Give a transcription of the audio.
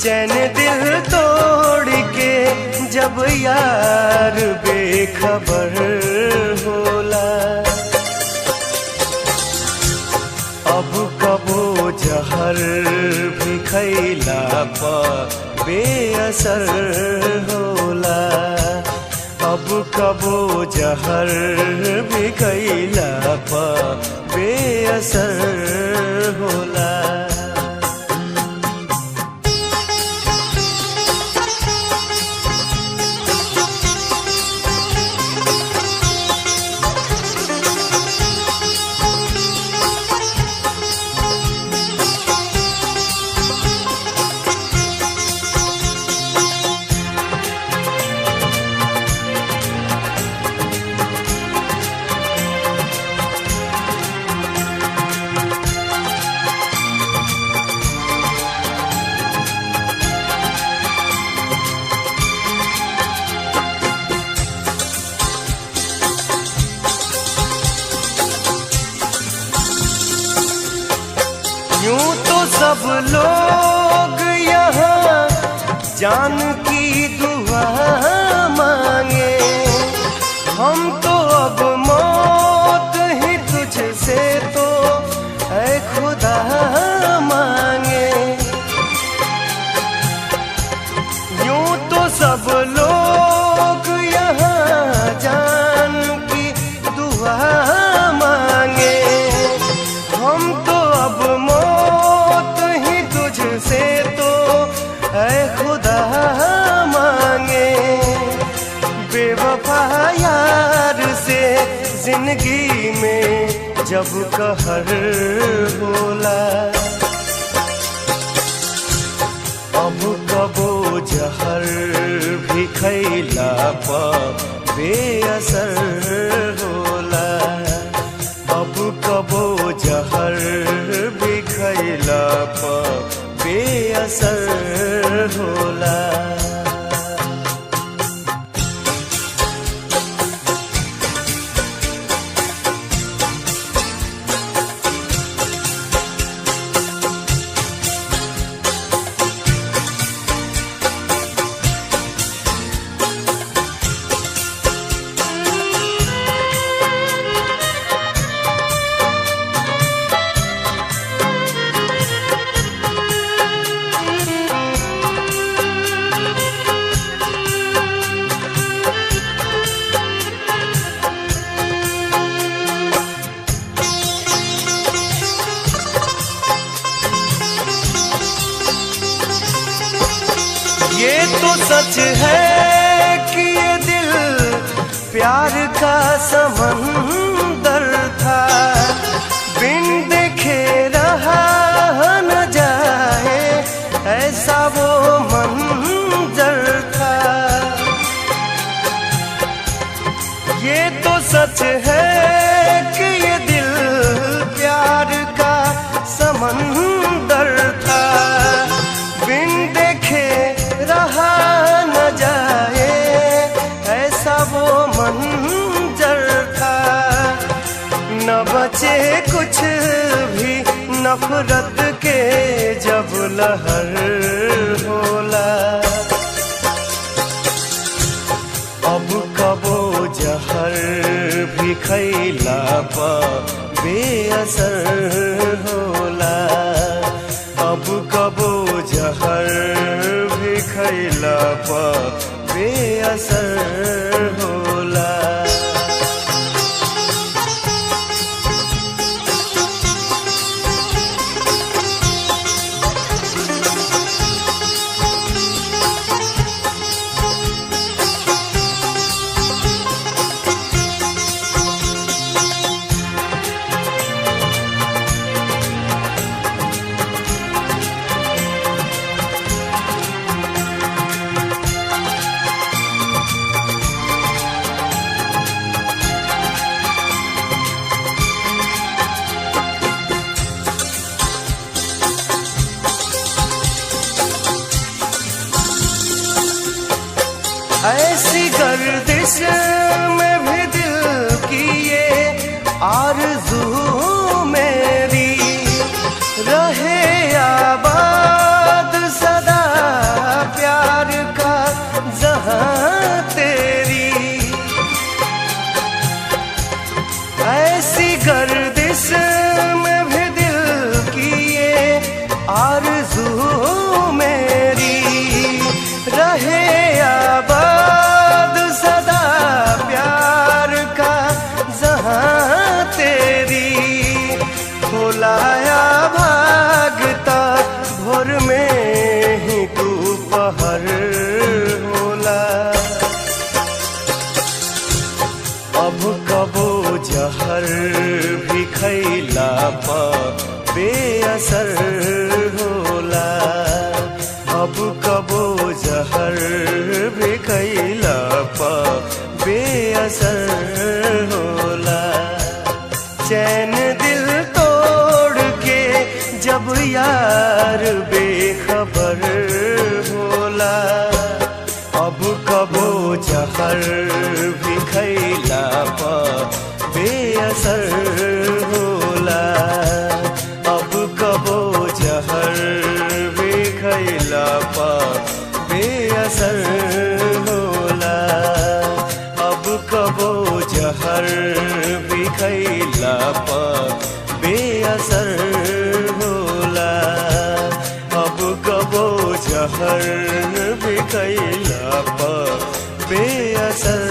चैन दिल तोड़ के जब यार बेखबर होला। अब कबो जहर भी खैला पर बेअसर होला। अब कबो जहर भी खैला पर बेअसर होला। यूं तो सब लोग यहाँ जान की दुआ मांगे, हम तो अब मौत ही तुझसे तो ऐ खुदा मांगे। यूं तो सब लोग यहाँ जान की दुआ मांगे, हम तो अब से तो ऐ खुदा मांगे। बेवफा यार से जिंदगी में जब कहर होला। अब कबो जहर भी खैला पर बेअसर होला। अब कबो जहर भी खैला पर बेअसर होला। ये तो सच है कि ये दिल प्यार का समंदर था, बिन देखे रहा न जाए ऐसा वो मंजर था। ये तो सच है कि ये दिल प्यार का समंदर था, बिन देखे रहा न जाए ऐसा वो मंजर था। न बचे कुछ भी नफरत के जब लहर होला। अब कबो जहर भी खैला पर बेअसर होला। अब कबो जहर भी खैला पर बेअसर होला। ऐसी गर्दिश में भी दिल की ये आरज़ू मेरी रहे आबाद सदा अब कबो जहर भी खैला पा बेअसर होला। चैन दिल तोड़ के जब यार बेखबर होला, अब कबो जहर भी खैला पा बेअसर होला। अब कबो जहर भी खैला पा बेअसर होला। अब कबो जहर भी खैला पा बेअसर होला। अब कबो जहर भी खैला पा बेअसर